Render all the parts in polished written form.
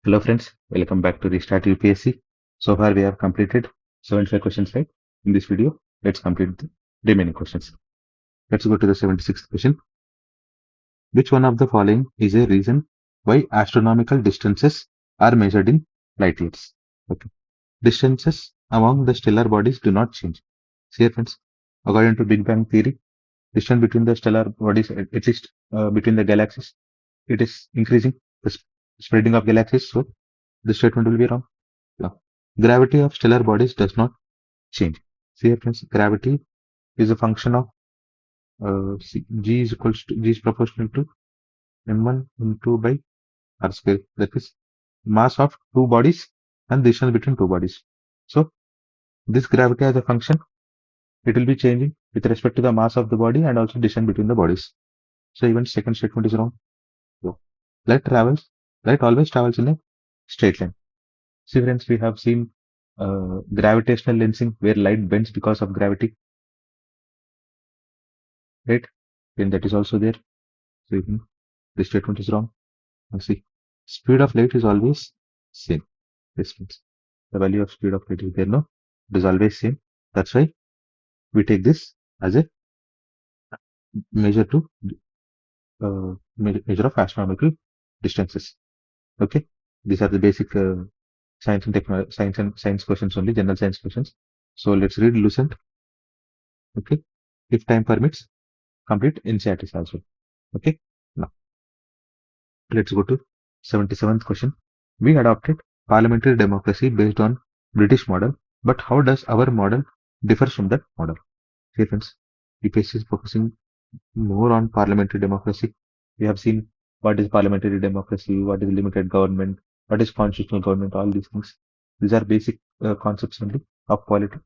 Hello friends, welcome back to Restart UPSC. So far we have completed 75 questions, right? In this video, let's complete the remaining questions. Let's go to the 76th question. Which one of the following is a reason why astronomical distances are measured in light years? Okay. Distances among the stellar bodies do not change. See here friends, according to Big Bang theory, distance between the stellar bodies, at least between the galaxies, it is increasing, the spreading of galaxies. So this statement will be wrong. No. Gravity of stellar bodies does not change. See here friends, gravity is a function of G is proportional to m1 m2 by r square. That is mass of two bodies and distance between two bodies. So this gravity as a function, it will be changing with respect to the mass of the body and also distance between the bodies. So even second statement is wrong. So light always travels in a straight line. See friends, we have seen gravitational lensing where light bends because of gravity, right? Then that is also there. So even this statement is wrong. Now see, speed of light is always same. This means the value of speed of light is there, no? It is always same. That's why we take this as a measure to measure of astronomical distances. Okay, these are the basic science and technology, science questions only, general science questions. So let's read Lucent. Okay, if time permits, complete NCERTs as well. Okay, now let's go to 77th question. We adopted parliamentary democracy based on British model, but how does our model differ from that model? Here friends, UPSC is focusing more on parliamentary democracy. We have seen what is parliamentary democracy, what is limited government, what is constitutional government, all these things. These are basic concepts only of polity.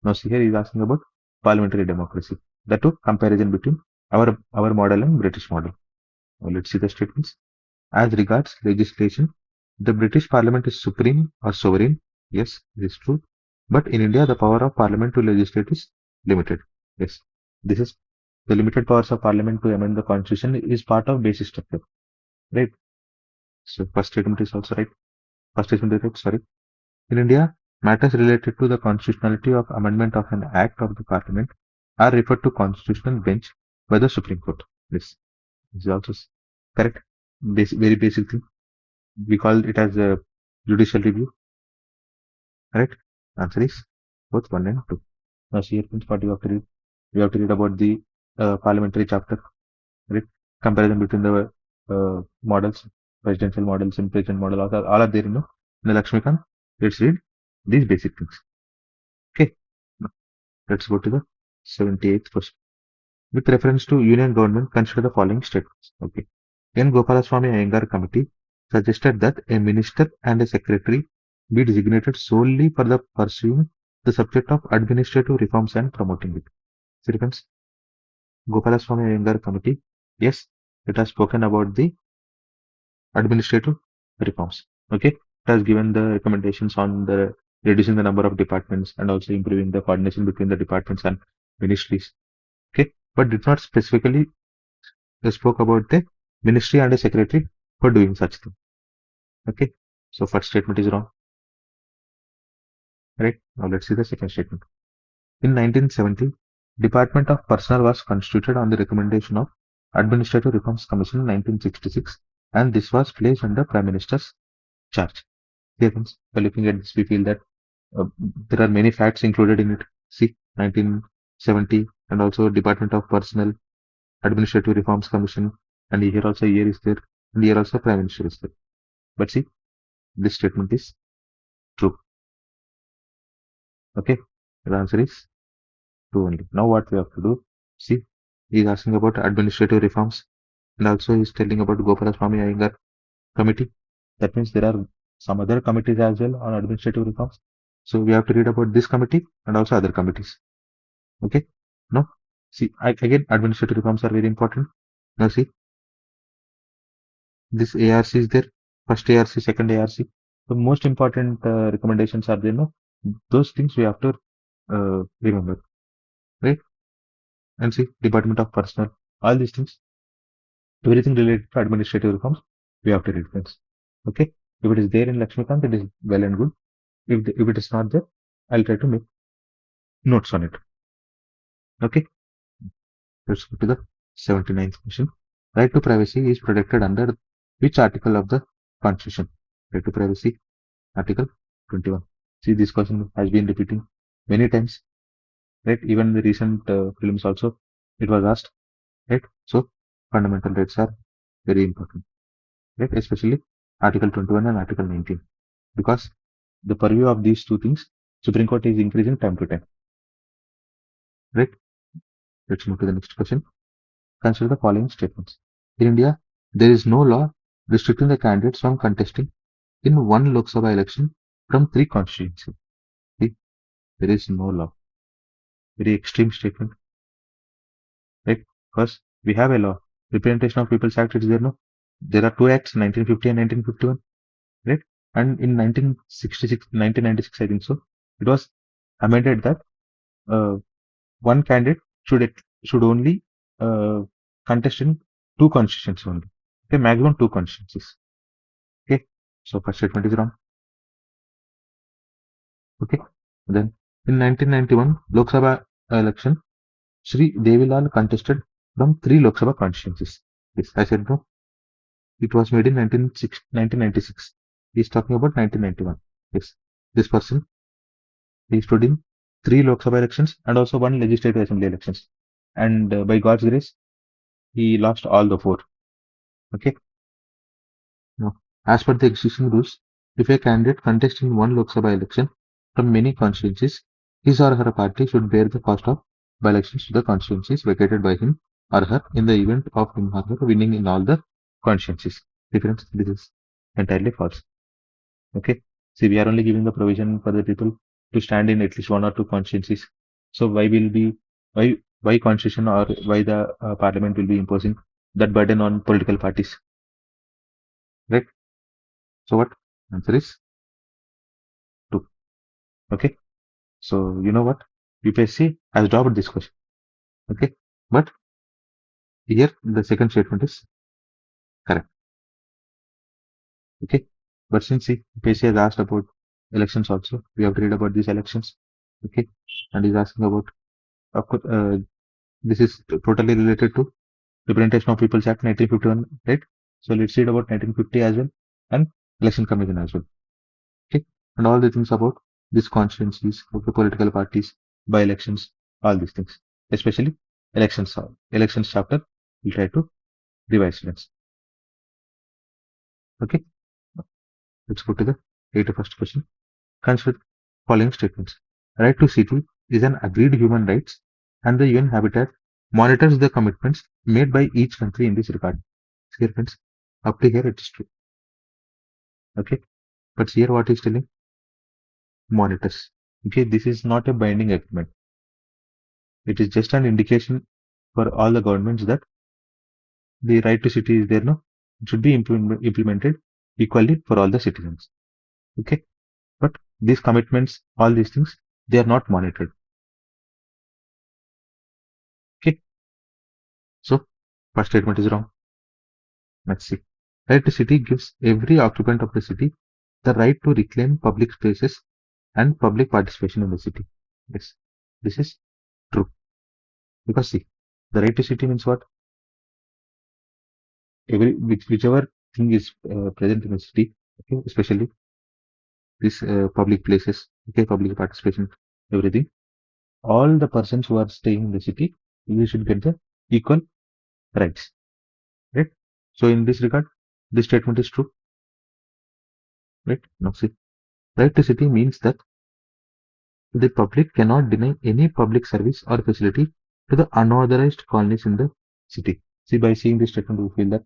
Now see here he is asking about parliamentary democracy. That too, comparison between our model and British model. Now let's see the statements. As regards legislation, the British Parliament is supreme or sovereign. Yes, this is true. But in India, the power of Parliament to legislate is limited. Yes, this is the limited powers of Parliament to amend the Constitution is part of basic structure, right? So first statement is also right. First statement is right. Sorry. In India, matters related to the constitutionality of amendment of an act of the Parliament are referred to constitutional bench by the Supreme Court. This is also correct. Very basic thing. We call it as a judicial review. Right? Answer is both 1 and 2. Now see here what you have to read. You have to read about the parliamentary chapter. Right? Comparison between the models, presidential models, impeachment model, all are there, in the Lakshmikant. Let's read these basic things. Okay. Now, let's go to the 78th question. With reference to union government, consider the following statements. Okay. N. Gopalaswamy Iyengar committee suggested that a minister and a secretary be designated solely for the pursuing the subject of administrative reforms and promoting it. So, friends, Gopalaswamy Iyengar committee, yes, it has spoken about the administrative reforms. Okay, it has given the recommendations on the reducing the number of departments and also improving the coordination between the departments and ministries. Okay, but did not specifically spoke about the ministry and a secretary for doing such thing. Okay, so first statement is wrong. Right, now let's see the second statement. In 1970, Department of Personnel was constituted on the recommendation of Administrative Reforms Commission in 1966, and this was placed under Prime Minister's charge. Here, by looking at this, we feel that there are many facts included in it. See, 1970, and also Department of Personnel, Administrative Reforms Commission, and here also year is there, and here also Prime Minister is there. But see, this statement is true. Okay, the answer is true only. Now what we have to do? See, he is asking about administrative reforms, and also he is telling about Gopalaswamy Iyengar committee. That means there are some other committees as well on administrative reforms. So we have to read about this committee and also other committees. Okay. Now, see, again, administrative reforms are very important. Now see, this ARC is there. First ARC, second ARC. The most important recommendations are there. No, those things we have to remember, right? And see, Department of Personnel, all these things, everything related to administrative reforms, we have to read, friends. Okay. If it is there in Lakshmikant, it is well and good. If it is not there, I'll try to make notes on it. Okay, let's go to the 79th question. Right to privacy is protected under which article of the Constitution? Right to privacy, Article 21. See, this question has been repeating many times, right? Even the recent prelims also, it was asked, right? So, fundamental rights are very important, right? Especially Article 21 and Article 19, because the purview of these two things, Supreme Court is increasing time to time, right? Let's move to the next question. Consider the following statements. In India, there is no law restricting the candidates from contesting in one Lok Sabha election from 3 constituencies. See, there is no law. Very extreme statement, right? Because we have a law. Representation of People's Act is there, no? There are two acts, 1950 and 1951, right? And in 1996, I think so, it was amended that one candidate should only contest in 2 constituencies only. Okay, maximum 2 constituencies. Okay, so first statement is wrong. Okay, then in 1991 Lok Sabha election, Shri Devilal contested from 3 Lok Sabha constituencies. Yes, I said no. It was made in 1996. He is talking about 1991. Yes, this person, he stood in 3 Lok Sabha elections and also 1 Legislative Assembly elections. And by God's grace, he lost all the 4. Okay. Now, as per the existing rules, if a candidate contests in 1 Lok Sabha election from many constituencies, his or her party should bear the cost of by-elections to the constituencies vacated by him or her in the event of him or her winning in all the constituencies. Difference, this is entirely false. Okay. See, we are only giving the provision for the people to stand in at least 1 or 2 constituencies. So why constitution or why the parliament will be imposing that burden on political parties, right? So what answer is 2. Okay. So you know what? UPSC has dropped this question. Okay. But here the second statement is correct. Okay. But since UPSC has asked about elections also, we have to read about these elections. Okay. And he's asking about, of course, this is totally related to Representation of People's Act 1951, right? So let's read about 1950 as well and Election Commission as well. Okay. And all the things about these constituencies, okay, political parties, by elections, all these things, especially elections chapter, we'll try to revise students. Okay. Let's go to the 81st question. Consider following statements. Right to city is an agreed human rights and the UN Habitat monitors the commitments made by each country in this regard. Here friends, up to here it is true. Okay. But here what is telling? Monitors. Okay, this is not a binding agreement. It is just an indication for all the governments that the right to city is there, no? It should be implemented equally for all the citizens. Okay. But these commitments, all these things, they are not monitored. Okay. So, first statement is wrong. Let's see. Right to city gives every occupant of the city the right to reclaim public spaces and public participation in the city. Yes, this is true. Because see, the right to city means what? Whichever thing is present in the city, okay, especially these public places, okay, public participation, everything. All the persons who are staying in the city, we should get the equal rights, right? So in this regard, this statement is true, right? Now see, right to city means that the public cannot deny any public service or facility to the unauthorized colonies in the city. See, by seeing this statement, we feel that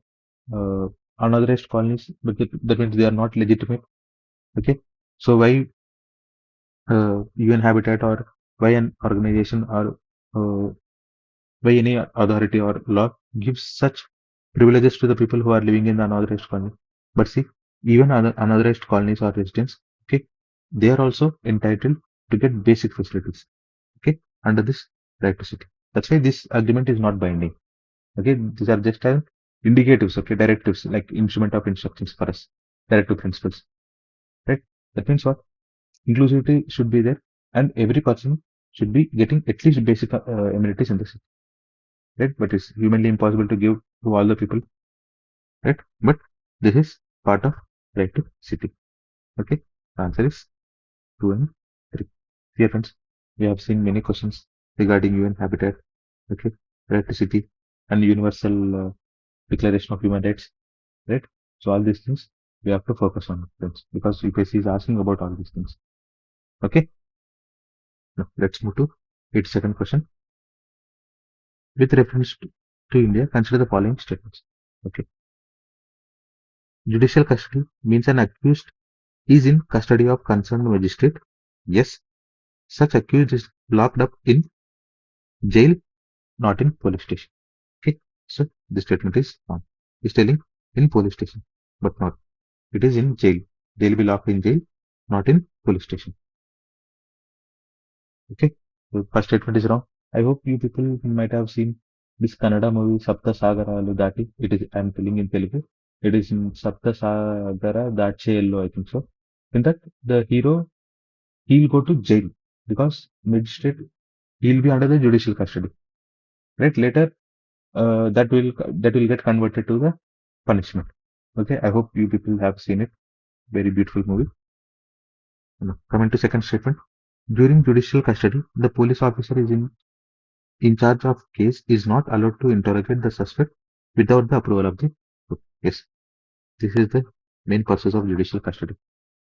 unauthorized colonies, but that means they are not legitimate. Okay, so why UN Habitat or why an organization or why any authority or law gives such privileges to the people who are living in the unauthorized colony? But see, even other unauthorized colonies or residents, okay, they are also entitled to get basic facilities, okay, under this right to city. That's why this agreement is not binding. Okay, these are just indicatives, okay, directives, like instrument of instructions for us. directive principles, right? That means what? Inclusivity should be there, and every person should be getting at least basic amenities in the city, right? But it's humanly impossible to give to all the people, right? But this is part of right to city. Okay, the answer is 2 and 3. Dear friends, we have seen many questions regarding UN habitat, okay, right to city, and universal declaration of human rights, right? So all these things we have to focus on, friends, because UPSC is asking about all these things. Okay, now let's move to its second question. With reference to India, consider the following statements. Okay, judicial custody means an accused is in custody of concerned magistrate. Yes, such accused is locked up in jail, not in police station. Okay, so the statement is wrong. It's telling in police station, but not. It is in jail. They'll be locked in jail, not in police station. Okay, so first statement is wrong. I hope you people might have seen this Kannada movie Sapta Sagaralu Dati. It is, I'm telling in Telugu. It is in Sapta Sagara Dacheyello, I think so. In that, the hero, he'll go to jail because magistrate, he'll be under the judicial custody. Right? Later, that will get converted to the punishment. Okay, I hope you people have seen it. Very beautiful movie. Now, coming to second statement. During judicial custody, the police officer is in charge of case is not allowed to interrogate the suspect without the approval of the court. Yes, this is the main purpose of judicial custody.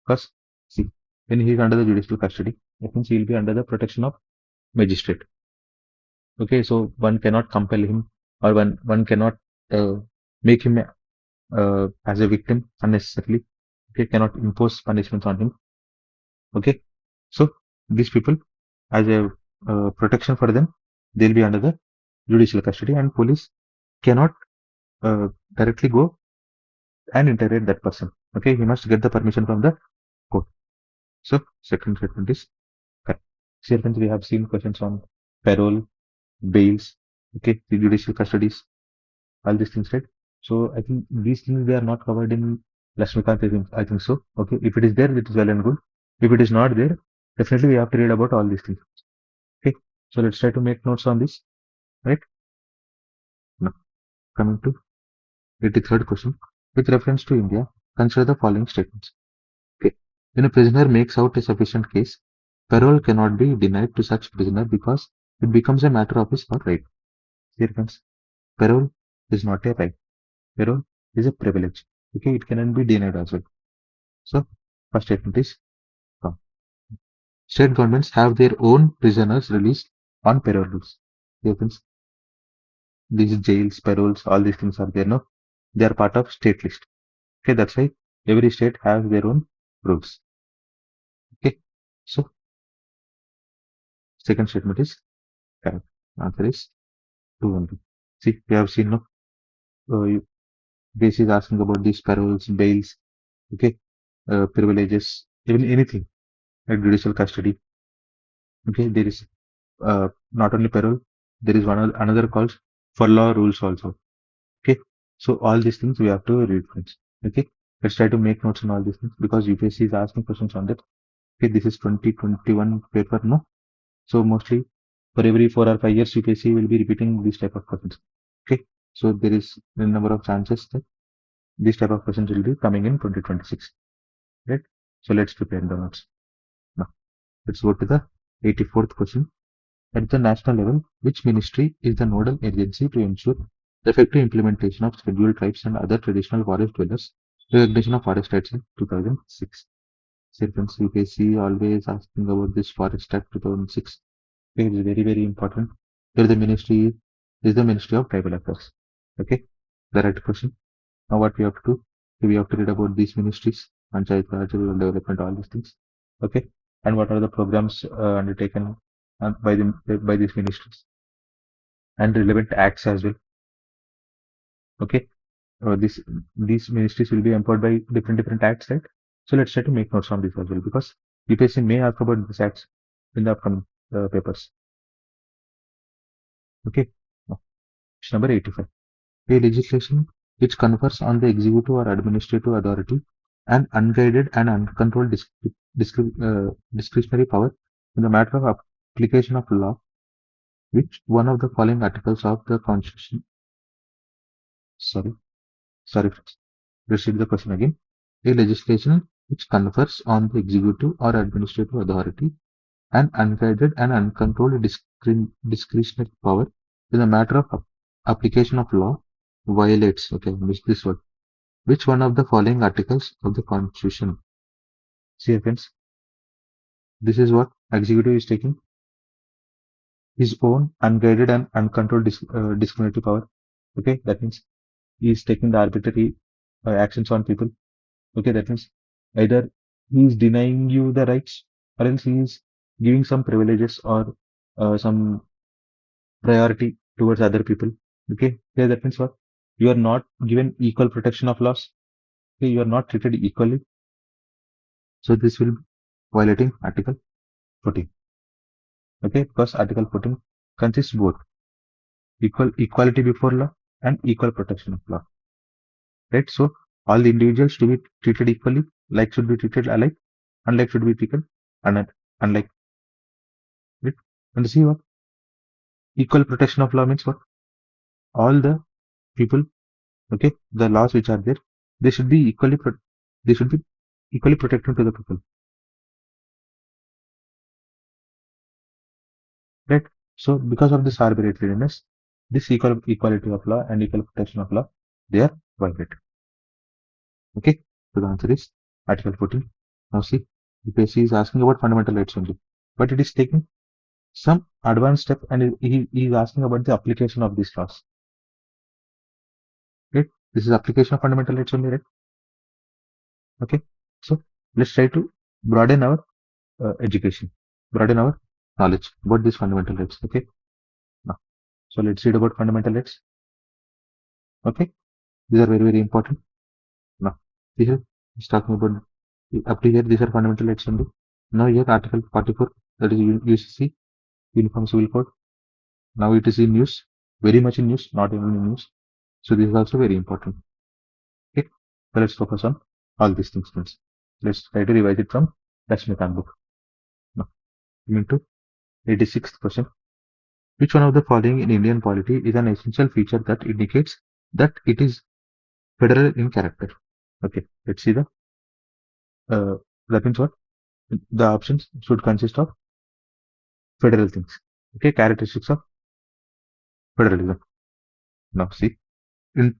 Because see, when he is under the judicial custody, that means he will be under the protection of magistrate. Okay, so one cannot compel him, or one cannot make him as a victim unnecessarily. Okay, cannot impose punishments on him. Okay, so these people, as a protection for them, they'll be under the judicial custody, and police cannot directly go and interrogate that person. Okay, he must get the permission from the court. So second statement is correct. Here, friends, we have seen questions on parole, bails, okay, the judicial custodies, all these things, right? So I think these things they are not covered in Lakshmikant. I think so. Okay, if it is there, it is well and good. If it is not there, definitely we have to read about all these things. Okay, so let's try to make notes on this, right? Now, coming to 83rd question. With reference to India, consider the following statements. Okay. When a prisoner makes out a sufficient case, parole cannot be denied to such prisoner because it becomes a matter of his or right. Here comes parole is not a right. Parole is a privilege. Okay, it cannot be denied as well. So, first statement is wrong. State governments have their own prisoners released on parole rules. Here comes these jails, paroles, all these things are there. No, they are part of state list. Okay, that's why every state has their own rules. Okay, so second statement is correct. Answer is 2 only. See, we have seen no. This is asking about these paroles, bails, okay, privileges, even anything like judicial custody. Okay, there is not only parole, there is another called for law rules also. Okay, so all these things we have to read, friends. Okay, let's try to make notes on all these things because UPSC is asking questions on that. Okay, this is 2021 paper, no? So mostly for every 4 or 5 years, UPSC will be repeating this type of questions. Okay, so there is a number of chances that this type of questions will be coming in 2026. Right? So let's prepare the notes. Now, let's go to the 84th question. At the national level, which ministry is the nodal agency to ensure the effective implementation of scheduled tribes and other traditional forest dwellers recognition of forest rights in 2006? Friends, UPSC always asking about this Forest Act 2006. It is very, very important. Here the ministry is the Ministry of Tribal Affairs. Okay, the right question. Now what we have to do? We have to read about these ministries, Panchayat Raj, rural development, all these things. Okay, and what are the programs undertaken by these ministries and relevant acts as well. Okay, these ministries will be empowered by different acts, right? So let's try to make notes on this as well because UPSC may ask about these acts in the upcoming papers. Okay, now, question number 85. A legislation which confers on the executive or administrative authority and unguided and uncontrolled discretionary power in the matter of application of law, which one of the following articles of the Constitution, sorry, friends, let's read the question again. A legislation which confers on the executive or administrative authority an unguided and uncontrolled discretionary power in the matter of application of law violates, okay, miss this word, which one of the following articles of the Constitution? See, friends, this is what executive is taking his own unguided and uncontrolled discriminatory power. Okay, that means he is taking the arbitrary actions on people. Okay, that means either he is denying you the rights or else he is giving some privileges or some priority towards other people. Okay, yeah, that means what? You are not given equal protection of laws. Okay, you are not treated equally. So this will be violating Article 14. Okay, because Article 14 consists both equality before law and equal protection of law. Right? So all the individuals to be treated equally, like should be treated alike, unlike should be treated unlike. Right? And see what? Equal protection of law means what? All the people, okay, the laws which are there, they should be they should be equally protected to the people. Right? So because of this arbitrariness, this equality of law and equal protection of law, they are violated. Okay, so the answer is Article 14. Now see, UPSC is asking about fundamental rights only, but it is taking some advanced step and he is asking about the application of these laws. Right? This is application of fundamental rights only, right? Okay, so let's try to broaden our education, broaden our knowledge about these fundamental rights. Okay, now, so let's read about fundamental rights. Okay, these are very important. Now, here is talking about up to here. These are fundamental rights only. Now here Article 44, that is UCC, Uniform Civil Code. Now it is in news, very much in news, not even in news. So this is also very important. Okay, so let's focus on all these things, friends. Let's try to revise it from Lakshmikant book. Now, coming to 86th question. Which one of the following in Indian polity is an essential feature that indicates that it is federal in character? Okay, let's see that means what? The options should consist of federal things. Okay, characteristics of federalism. Now see, in,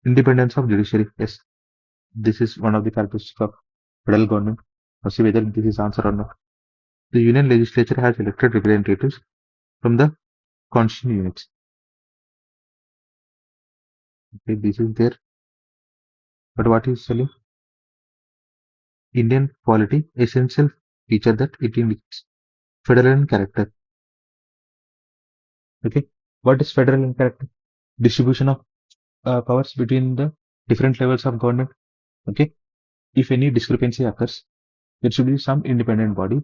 independence of judiciary. Yes, this is one of the characteristics of federal government. Now see whether this is answer or not. The union legislature has elected representatives from the constituent units. Okay, this is there. But what is telling? Indian polity essential feature that it is federal in character. Okay, what is federal in character? Distribution of powers between the different levels of government. Okay, if any discrepancy occurs, there should be some independent body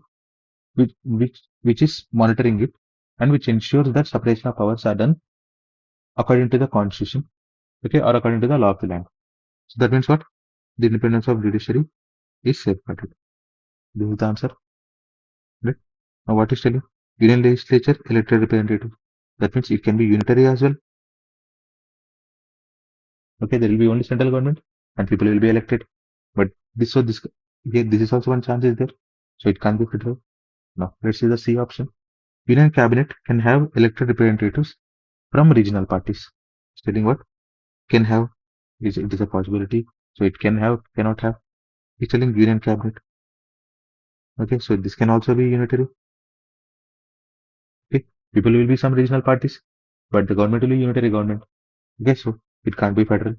which is monitoring it and which ensures that separation of powers are done according to the constitution, okay, or according to the law of the land. So that means what? The independence of judiciary is safeguarded. This is the answer. Right? Now what is telling? Union legislature elected representative. That means it can be unitary as well. Okay, there will be only central government and people will be elected. But this is also one chance is there. So it can't be federal. Now let's see the C option. Union cabinet can have elected representatives from regional parties. Stating what? Can have, it is a possibility. So it can have, cannot have. It's telling union cabinet. Okay, so this can also be unitary. Okay, people will be some regional parties, but the government will be unitary government. Okay, so it can't be federal.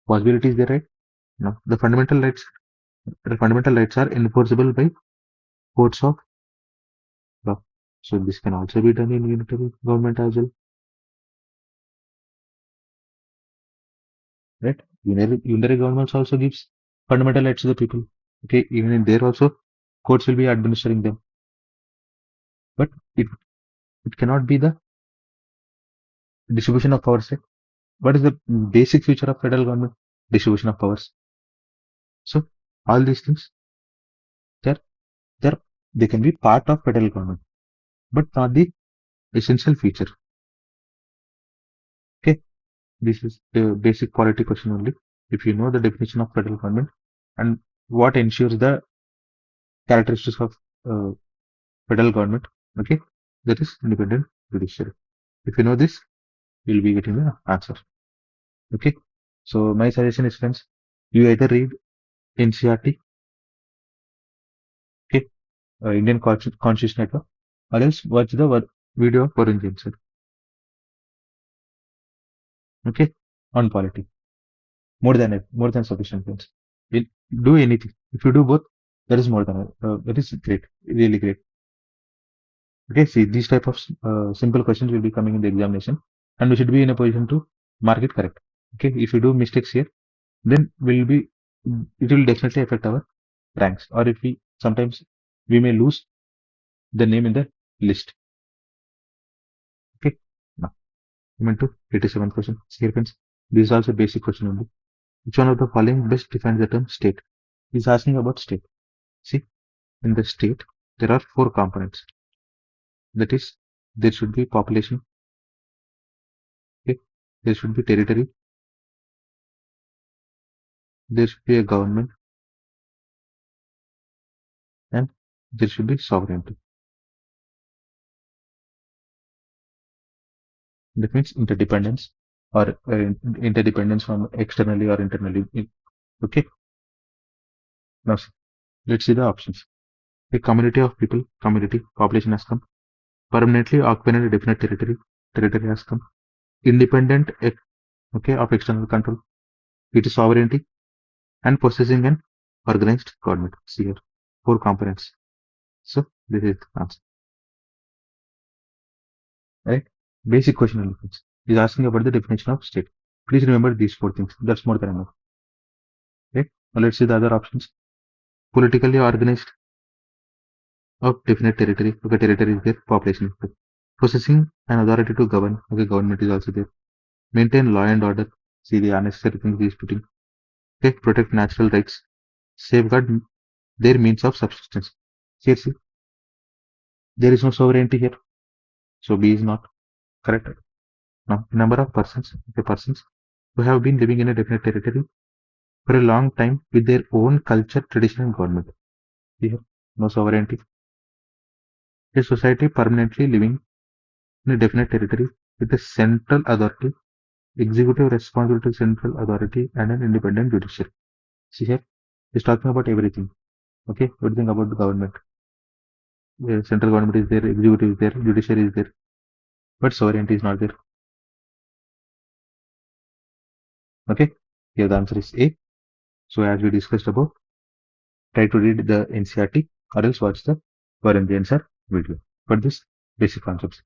Possibility is there, right? No. The fundamental rights are enforceable by courts of law. So this can also be done in unitary government as well. Right? Unitary governments also gives fundamental rights to the people. Okay, even in there also, courts will be administering them. But it cannot be the distribution of powers, right? What is the basic feature of federal government? Distribution of powers. So all these things, they're, they can be part of federal government, but not the essential feature. Okay, this is the basic polity question only. If you know the definition of federal government and what ensures the characteristics of uh, federal government, okay, that is independent judiciary. If you know this, you'll be getting the answer. Okay, so my suggestion is, friends, you either read NCRT, okay, Indian Constitution Network, or else watch the video of Varun Jain sir, okay, on polity. More than sufficient, friends. It, do anything. If you do both, that is more than that is great, really great. Okay, see, these type of simple questions will be coming in the examination, and we should be in a position to mark it correct. Okay, if you do mistakes here, then it will definitely affect our ranks, or if we sometimes we may lose the name in the list. Okay, now coming to 87th question. Here, friends, this is also a basic question only. Which one of the following best defines the term state? He's asking about state. See, in the state, there are four components. That is, there should be population, okay? There should be territory, there should be a government, and there should be sovereignty. That means interdependence or interdependence from externally or internally. Okay, now let's see the options. A community of people, community, population has come. Permanently occupying a definite territory, territory has come. Independent, okay, of external control. It is sovereignty and possessing an organized government. See here, four components. So this is the answer. Right? Basic question only. Is asking about the definition of state. Please remember these four things. That's more than enough. Right? Now let's see the other options. Politically organized of definite territory. Okay, territory is there. Population is there. Possessing an authority to govern. Okay, government is also there. Maintain law and order. See the unnecessary things he is putting. Okay, protect natural rights. Safeguard their means of subsistence. Here, see, there is no sovereignty here. So B is not correct. Now, number of persons, okay, persons who have been living in a definite territory for a long time with their own culture, tradition, and government. Here, no sovereignty. A society permanently living in a definite territory with a central authority, executive responsibility, central authority, and an independent judiciary. See here, he's talking about everything. Okay, everything about the government. The central government is there, executive is there, judiciary is there, but sovereignty is not there. Okay, here the answer is A. So as we discussed above, try to read the NCRT or else watch the Varun Jain sir video for this basic concepts.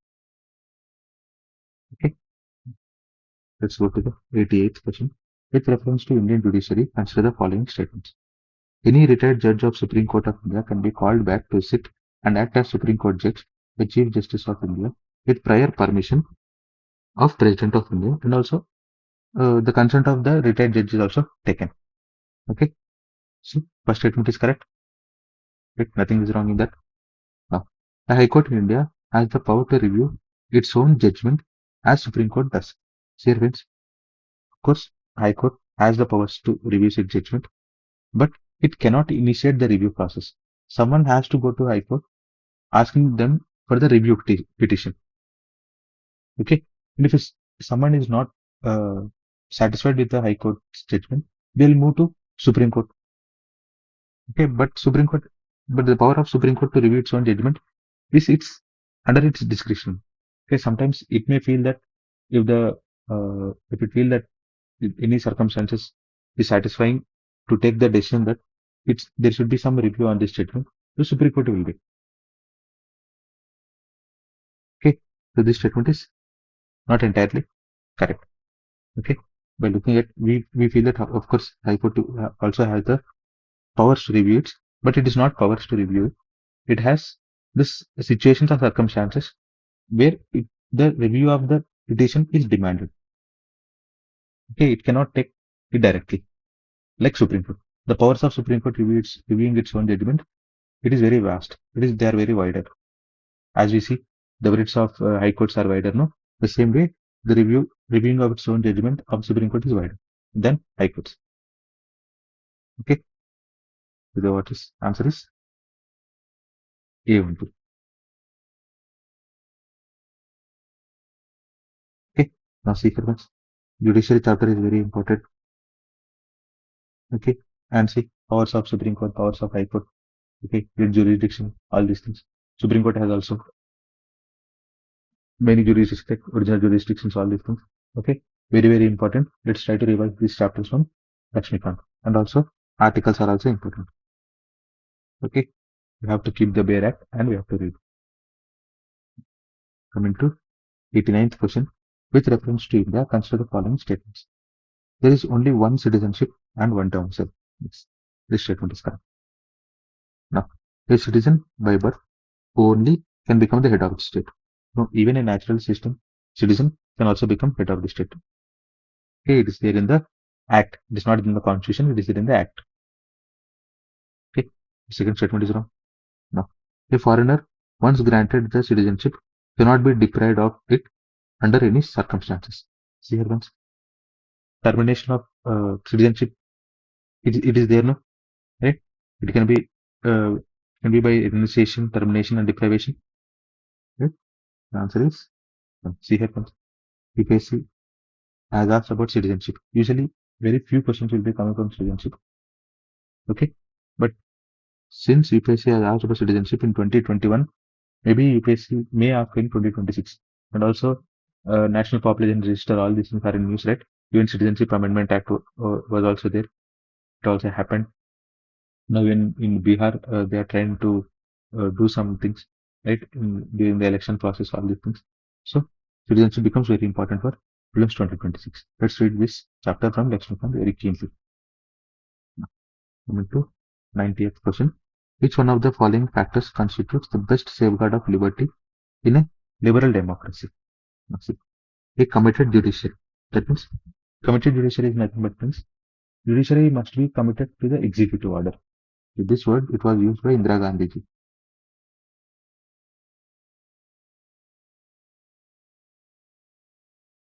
Okay, let's go to the 88th question. With reference to Indian judiciary, consider the following statements. Any retired judge of Supreme Court of India can be called back to sit and act as Supreme Court judge, the Chief Justice of India, with prior permission of President of India, and also the consent of the retired judge is also taken. Okay, so first statement is correct. Right? Nothing is wrong in that. Now, the High Court in India has the power to review its own judgment as Supreme Court does. Here, friends, of course, High Court has the powers to review its judgment, but it cannot initiate the review process. Someone has to go to High Court asking them for the review petition. Okay, and if someone is not satisfied with the High Court's judgment, they'll move to Supreme Court. Okay, but the power of Supreme Court to review its own judgment is it's under its discretion. Okay, sometimes it may feel that if it feel that any circumstances is satisfying to take the decision that there should be some review on this statement, the Supreme Court will be. Okay, so this statement is not entirely correct. Okay, by looking at we feel that of course High Court also has the powers to review it, but it is not powers to review it. It has this situations or circumstances where the review of the petition is demanded. Okay, it cannot take it directly like Supreme Court. The powers of Supreme Court reviewing its own judgment, it is very vast. They are very wider. As we see, the writs of high courts are wider, no? The same way, the reviewing of its own judgment of Supreme Court is wider than high courts. Okay. So what is answer is A12. Okay. Now see friends, judiciary chapter is very important. Okay. And see powers of Supreme Court, powers of High Court. Okay. Jurisdiction, all these things. Supreme Court has also many jurisdictions, original jurisdictions, all these things. Okay. Very, very important. Let's try to revise these chapters from Lakshmikant. And also articles are also important. Okay. We have to keep the bare act and we have to read. Coming to 89th question. With reference to India, consider the following statements. There is only one citizenship and one term. So this statement is correct. Now, a citizen by birth only can become the head of the state. No, even in natural system, citizen can also become head of the state. Okay, it is there in the act. It is not in the constitution. It is there in the act. Okay, the second statement is wrong. Now, a foreigner once granted the citizenship cannot be deprived of it under any circumstances. See here once. Termination of citizenship. It is there, no? Right? It can be by renunciation, termination, and deprivation. Right? The answer is see here comes UPSC has asked about citizenship. Usually, very few questions will be coming from citizenship. Okay, but since UPSC has asked about citizenship in 2021, maybe UPSC may ask in 2026. And also, National Population Register, all these things are in news, right? Even Citizenship Amendment Act was also there. It also happened. Now in Bihar, they are trying to do some things, right? During the election process, all these things. So citizenship becomes very important for prelims 2026. Let's read this chapter from Lakshmikant very keenly. Coming to 90th question. Which one of the following factors constitutes the best safeguard of liberty in a liberal democracy? A committed judiciary. That means committed judiciary is nothing but means judiciary must be committed to the executive order. With this word, it was used by Indira Gandhi ji.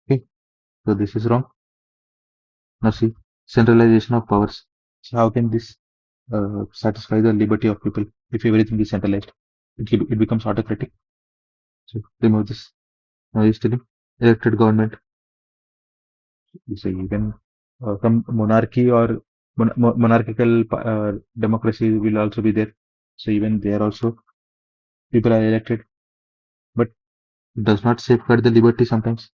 Okay, so this is wrong. Now see, centralization of powers. So how can this satisfy the liberty of people if everything is centralized? It becomes autocratic. So remove this. Now is telling elected government. You say even some monarchy or monarchical democracy will also be there. So even there also people are elected, but it does not safeguard the liberty sometimes.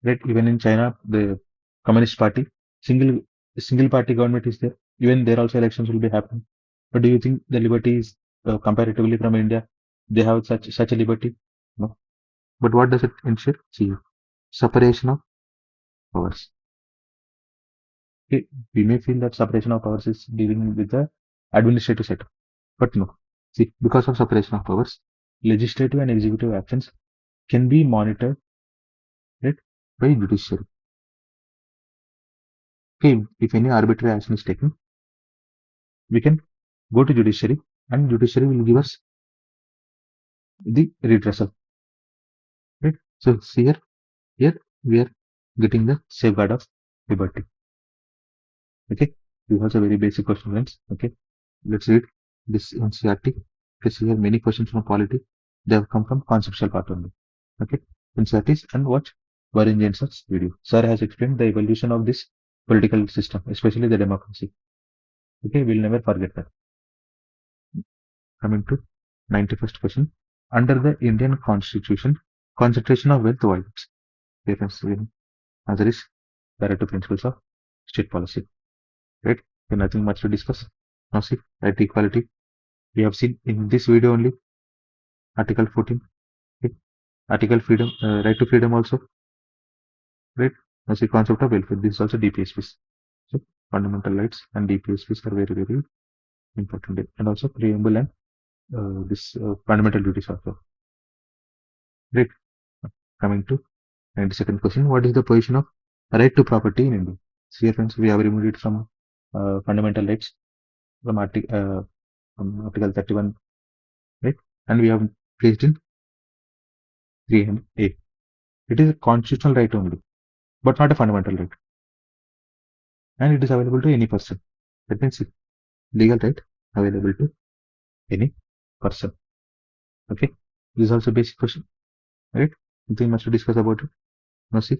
Right? Even in China, the Communist Party, single party government is there. Even there also elections will be happening. But do you think the liberty is comparatively from India? They have such a liberty? No. But what does it ensure? See, separation of powers. Okay, we may feel that separation of powers is dealing with the administrative setup, but no. See, because of separation of powers, legislative and executive actions can be monitored, right, by judiciary. Okay, if any arbitrary action is taken, we can go to judiciary and judiciary will give us the redressal. Right? So here we are getting the safeguard of liberty. Okay, this was a very basic question, friends. Okay, let's read this NCRT. Because here many questions from Polity, they have come from conceptual part only. Okay, NCRTs and watch Varun Jensen's video. Sir has explained the evolution of this political system, especially the democracy. Okay, we'll never forget that. Coming to 91st question. Under the Indian Constitution, concentration of wealth violates. Reference answer is Pareto principles of state policy. Right? So nothing much to discuss. Now see, right equality. We have seen in this video only Article 14. Okay. Article freedom, right to freedom also. Right? Now see concept of welfare. This is also DPSPs. So fundamental rights and DPSPs are very, very important. And also preamble and this fundamental duties also. Right? Coming to 92nd question. What is the position of right to property in India? Here friends, we have removed it from fundamental rights from Article 31, right? And we have placed in 3A. It is a constitutional right only, but not a fundamental right. And it is available to any person. That means legal right available to any person. Okay. This is also basic question, right? Nothing much to discuss about it. Now see,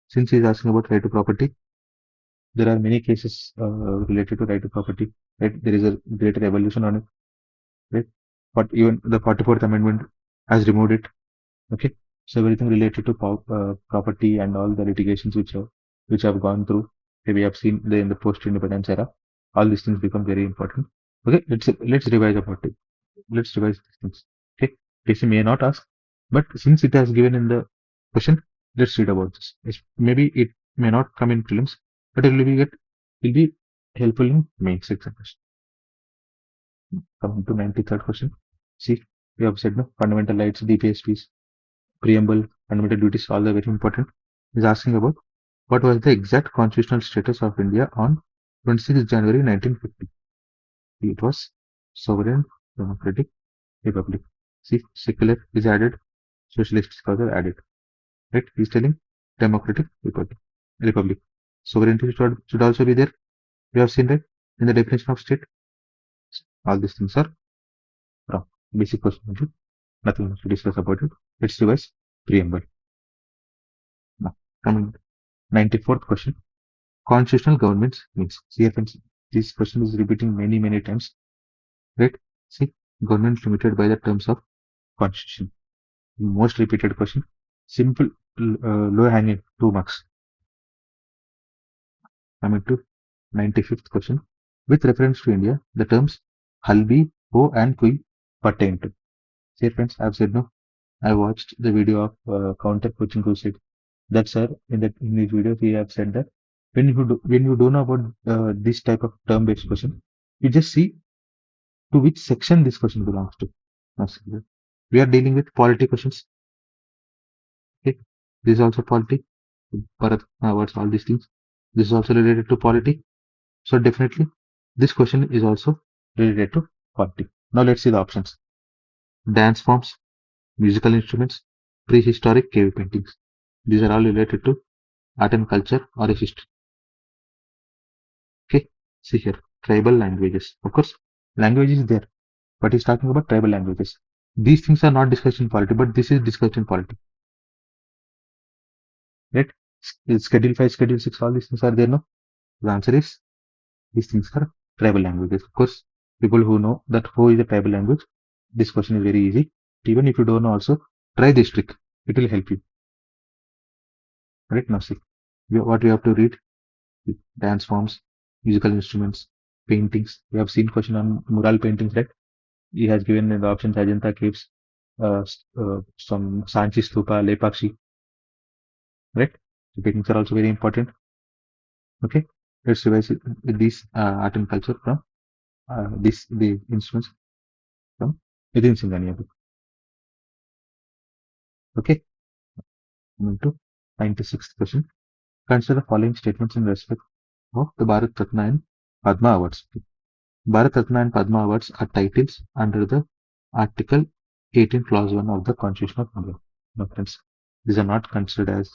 since he is asking about right to property, there are many cases related to right to property, right? There is a greater evolution on it, right? But even the 44th Amendment has removed it. Okay. So everything related to property and all the litigations which have gone through, we have seen in the post-independence era, all these things become very important. Okay, let's revise about it. Let's revise these things. Okay, PC may not ask, but since it has given in the question, let's read about this. Maybe it may not come in prelims, but it will be helpful in mains examination. Coming to 93rd question. See, we have said no fundamental rights, DPSPs, preamble, fundamental duties, all are very important. Is asking about what was the exact constitutional status of India on 26 January 1950. It was sovereign, democratic, republic. See, secular is added, socialist is further added. Right? He's telling democratic republic. Republic. Sovereignty should also be there. We have seen that in the definition of state. All these things are wrong. Basic question. Nothing much to discuss about it. Let's revise preamble. Now, coming 94th question. Constitutional governments means. See, this question is repeating many times. Right? See, government limited by the terms of constitution. Most repeated question. Simple, low hanging 2 marks. Coming to 95th question. With reference to India, the terms halbi, ho, and kui pertain to. See, friends, I've said no. I watched the video of Counter Coaching who said that, sir, in his video, he have said that when you don't know about this type of term-based question, you just see to which section this question belongs to. We are dealing with polity questions. Okay, this is also polity. Bharat, what's all these things? This is also related to polity. So definitely, this question is also related to polity. Now let's see the options. Dance forms, musical instruments, prehistoric cave paintings. These are all related to art and culture or history. Okay, see here, tribal languages. Of course, language is there, but he's talking about tribal languages. These things are not discussed in polity, but this is discussed in polity. Right? Schedule 5, Schedule 6, all these things are there, no? The answer is these things are tribal languages. Of course, people who know that who is a tribal language, this question is very easy. Even if you don't know also, try this trick. It will help you. Right? Now see, what we have to read: dance forms, musical instruments, paintings. We have seen question on mural paintings, right? He has given in the options Ajanta caves, some Sanchi Stupa, Lepakshi, right? The paintings are also very important. Okay, let's revise these art and culture from the instruments from within Singhania book. Okay, moving to 96th question. Consider the following statements in respect of the Bharat Ratna and Padma Awards. Bharat Ratna and Padma Awards are titles under the Article 18 Clause 1 of the Constitution of India. No, friends, these are not considered as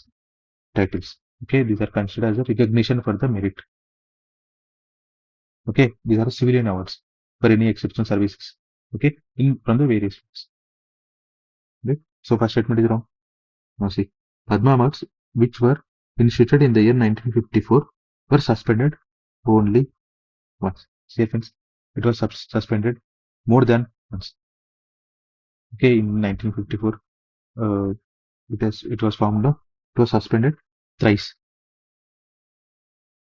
titles. Okay, these are considered as a recognition for the merit. Okay, these are civilian awards for any exceptional services. Okay, from the various fields. Right? So first statement is wrong. Now see, Padma Awards, which were initiated in the year 1954, were suspended only once. See, friends, it was suspended more than once. Okay, in 1954, it was found now. It was suspended thrice.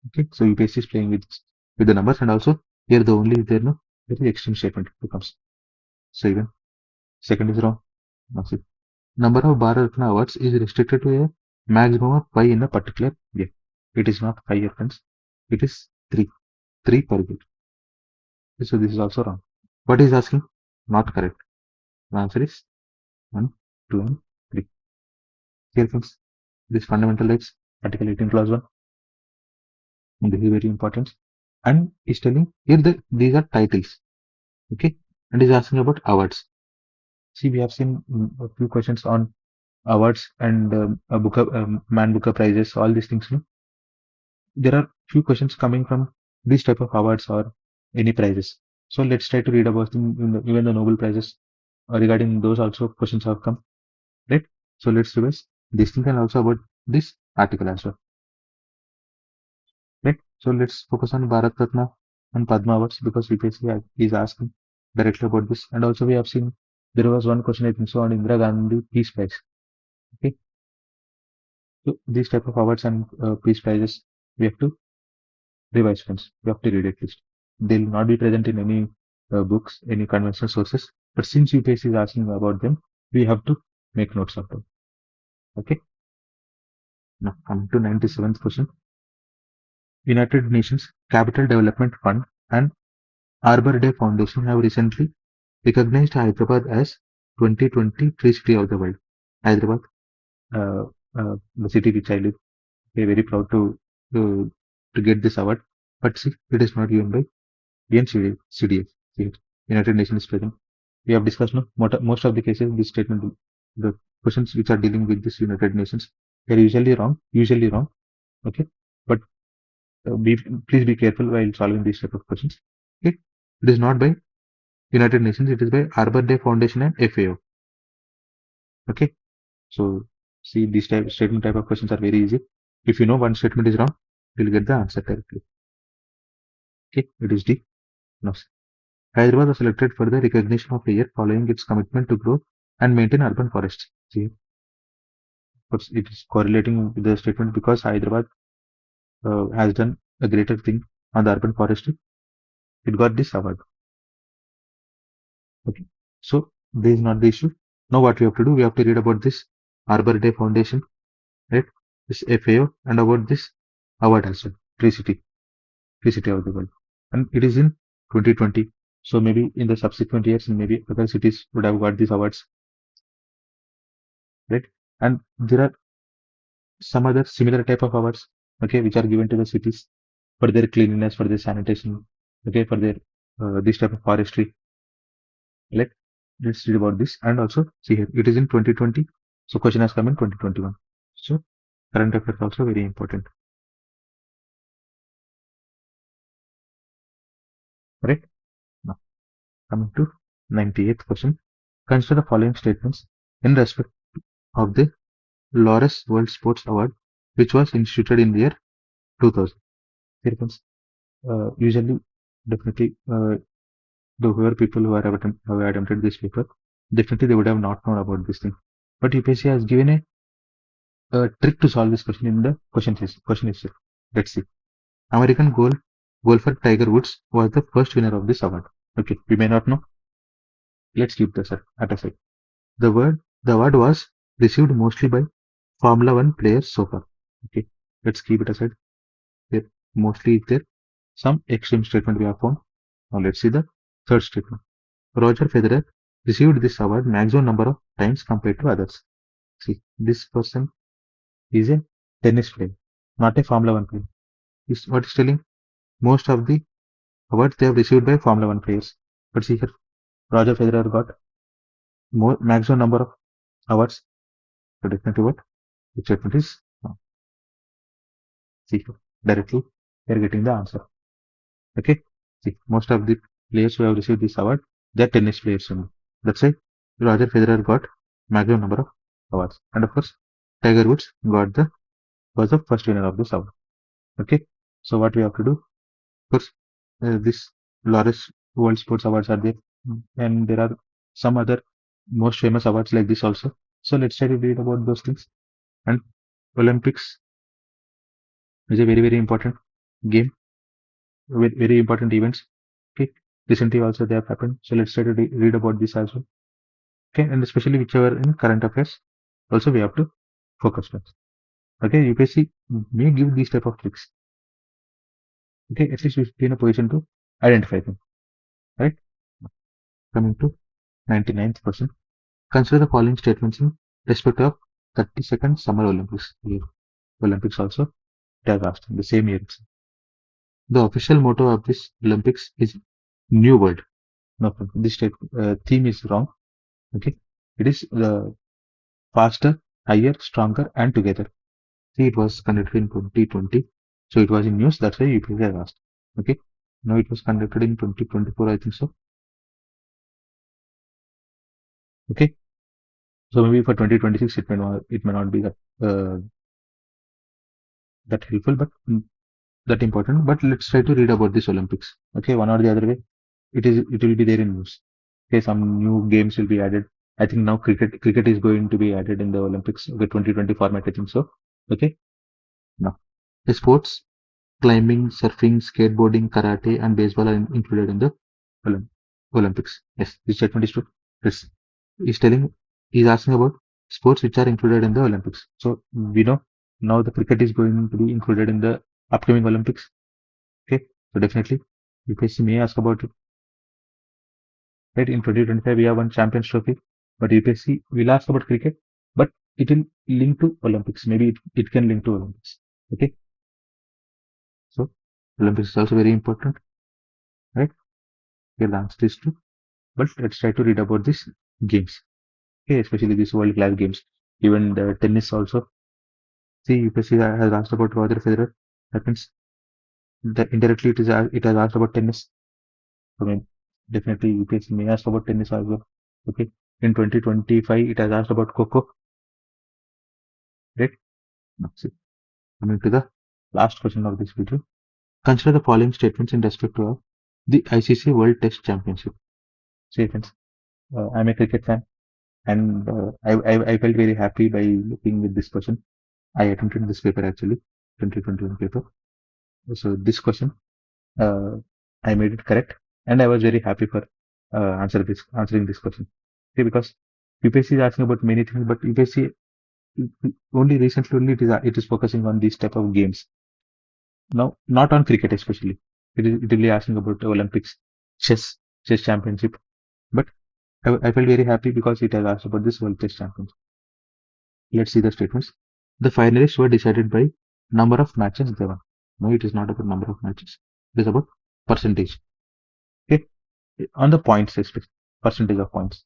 Okay, so UPSC is playing with the numbers, and also here the only is there no very extreme statement becomes. So even second is wrong. Now see, number of Bharat Ratna awards is restricted to a maximum of 5 in a particular year. It is not 5 year, friends. It is 3 per year. So this is also wrong. What is asking? Not correct. The answer is 1, 2, and 3. Here comes this fundamental rights, Article 18 Clause 1. And this is very important. And he's telling here these are titles. Okay. And he's asking about awards. See, we have seen a few questions on awards and a Booker, Man Booker prizes, all these things. There are few questions coming from this type of awards or any prizes. So let's try to read about them, even the Nobel prizes regarding those also questions have come, right? So let's revise this thing and also about this article as well, right? So let's focus on Bharat Ratna and Padma awards because UPSC is asking directly about this. And also we have seen there was one question I think so on Indira Gandhi Peace Prize. Okay, so these type of awards and peace prizes we have to revise friends. We have to read at least. They'll not be present in any books, any conventional sources. But since UPSC is asking about them, we have to make notes of them. Okay. Now coming to 97th question. United Nations Capital Development Fund and Arbor Day Foundation have recently recognized Hyderabad as 2020 Tree City of the World. Hyderabad, uh, the city which I live, we are very proud to get this award. But see, it is not given by UNCDF, United Nations present. We have discussed no, most of the cases, this statement, the questions which are dealing with this United Nations, they are usually wrong, okay? But please be careful while solving these type of questions. Okay? It is not by United Nations, it is by Arbor Day Foundation and FAO. Okay? So, see, these statement type of questions are very easy. If you know one statement is wrong, you will get the answer directly. Okay, it is D. No. Hyderabad was selected for the recognition of the year following its commitment to grow and maintain urban forests. See, it is correlating with the statement because Hyderabad has done a greater thing on the urban forestry. It got this award. Okay, so this is not the issue. Now what we have to do, we have to read about this Arbor Day Foundation, right? This FAO and about this award as well, Tree City of the World, and it is in 2020. So maybe in the subsequent years, maybe other cities would have got these awards, right? And there are some other similar type of awards, okay, which are given to the cities for their cleanliness, for their sanitation, okay, for their this type of forestry. Let's read about this and also see here. It is in 2020, so question has come in 2021. So current affairs also very important, right? Now coming to 98th question. Consider the following statements in respect of the Lawrence World Sports Award, which was instituted in the year 2000. Here comes usually definitely the whoever people who have attempted this paper, definitely they would have not known about this thing. But UPSC has given a trick to solve this question in the question itself. Let's see. American golfer Tiger Woods was the first winner of this award. Okay, we may not know. Let's keep this at aside. The award was received mostly by Formula One players so far. Okay, let's keep it aside. There mostly is there some extreme statement we have found. Now let's see the third statement. Roger Federer received this award maximum number of times compared to others. See, this person is a tennis player, not a Formula One player. What is telling? Most of the awards they have received by Formula One players. But see here, Roger Federer got more maximum number of awards. So definitely what? The statement is no. See here, directly they are getting the answer. Okay. See, most of the players who have received this award, they are tennis players only. That's why Roger Federer got maximum number of awards. And of course, Tiger Woods was the first winner of this award. Okay. So what we have to do? Of course, this Lawrence World Sports Awards are there, and there are some other most famous awards like this also. So let's try to read about those things. And Olympics is a very important game with very important events. Okay, recently also they have happened. So let's try to read about this as well. Okay, and especially whichever in current affairs, also we have to focus on. Okay, UPSC may give these type of tricks. Okay, at least we be in a position to identify them. Right? Coming to 99th question. Consider the following statements in respect of 32nd Summer Olympics. Olympics also, it has asked in the same year. The official motto of this Olympics is New World. No, this theme is wrong. Okay, it is faster, higher, stronger, and together. See, it was conducted in 2020, so it was in news. That's why UPSC has asked. Okay, now it was conducted in 2024, I think so. Okay, so maybe for 2026 it may not be that helpful, but that important. But let's try to read about this Olympics. Okay, one or the other way, it will be there in news. Okay, some new games will be added. I think now cricket is going to be added in the Olympics, the 2020 format. I think so. Okay, now the sports, climbing, surfing, skateboarding, karate, and baseball are included in the Olymp- Olympics. Yes, this statement is true. It's, he's asking about sports which are included in the Olympics. So we know now the cricket is going to be included in the upcoming Olympics. Okay, so definitely UPSC may ask about it. Right, in 2025 we have one Champions Trophy, but UPSC will ask about cricket, but it will link to Olympics. Maybe it can link to Olympics. Okay, so Olympics is also very important, right? Here the answer is true. But let's try to read about these games. Okay, especially these world class games. Even the tennis also. See, UPSC has asked about Roger Federer. That means that indirectly it has asked about tennis. I mean, definitely UPSC may ask about tennis as well. Okay, in 2025 it has asked about Coco. Right? Now, see, coming to the last question of this video. Consider the following statements in respect to the ICC World Test Championship. See, friends, I'm a cricket fan, and I felt very happy by looking at this question. I attempted this paper actually, 2021 paper. So this question, uh, I made it correct, and I was very happy for answering this question. See, because UPSC is asking about many things, but UPSC only recently it is focusing on these type of games. Now, not on cricket especially. It will be asking about Olympics, chess championship. But I felt very happy because it has asked about this World Chess Championship. Let's see the statements. The finalists were decided by number of matches they won. No, it is not about number of matches. It is about percentage. Okay, on the points, especially percentage of points.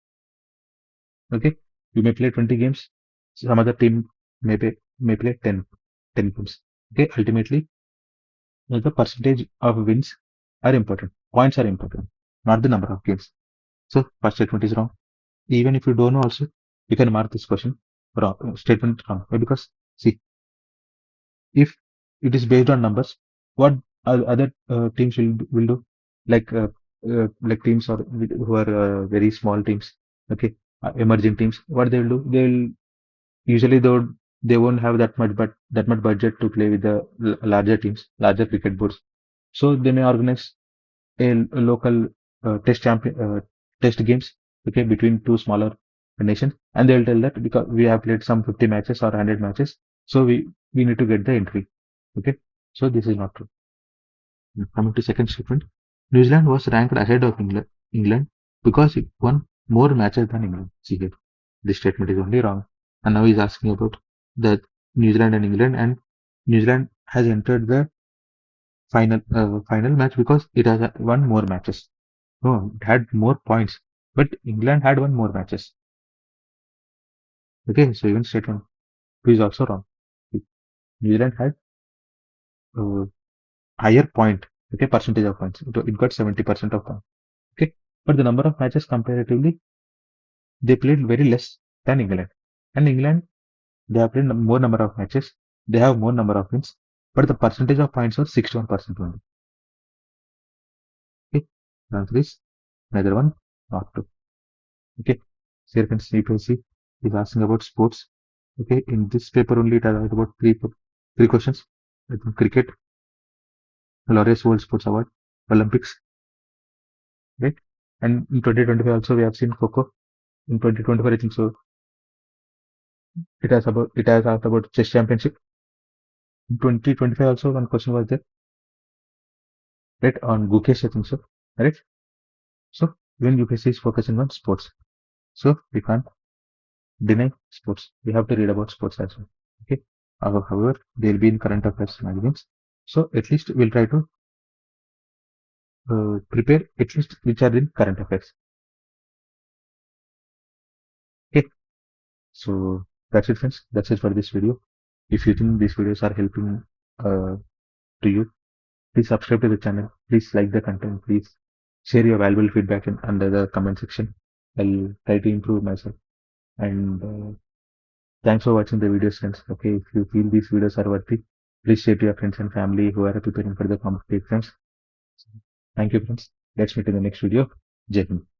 Okay, you may play 20 games. Some other team may play 10 games. Okay, ultimately the percentage of wins are important. Points are important, not the number of games. So first statement is wrong. Even if you don't know also, you can mark this question wrong, statement wrong. Why? Because see, if it is based on numbers, what other teams will do? Like like teams or who are very small teams, okay, emerging teams. What they will do? They'll usually they won't have that much but that much budget to play with the larger teams, larger cricket boards. So they may organize a local test games, okay, between two smaller nations, and they'll tell that because we have played some 50 matches or 100 matches, so we need to get the entry. Okay, so this is not true. Coming to second statement, New Zealand was ranked ahead of England because it won more matches than England. See here, this statement is only wrong, and now he's asking about the New Zealand and England, and New Zealand has entered the final match because it has won more matches. No, it had more points, but England had won more matches. Okay, so even statement two is also wrong. New Zealand had uh, higher point, okay, percentage of points. It got 70% of points. Okay, but the number of matches comparatively, they played very less than England. And England, they have played more number of matches. They have more number of wins, but the percentage of points was 61% only. Okay, the answer is neither one, not two. Okay, so here you can see is asking about sports. Okay, in this paper only it has asked about three questions. Cricket, Laureus World Sports Award, Olympics, right? And in 2025 also we have seen Coco. In 2024 I think so. It has asked about chess championship. In 2025 also one question was there, right? On Gukesh I think so, right? So when UPSC is focusing on sports, so we can't deny sports. We have to read about sports as well. Okay. However, they'll be in current affairs magazines. So at least we'll try to prepare at least which are in current affairs. Okay, so that's it, friends. That's it for this video. If you think these videos are helping to you, please subscribe to the channel. Please like the content. Please share your valuable feedback under the comment section. I'll try to improve myself. And thanks for watching the videos, friends. Okay, if you feel these videos are worthy, please share to your friends and family who are preparing for the competitive exams. Thank you, friends. Let's meet in the next video. Jai Hind.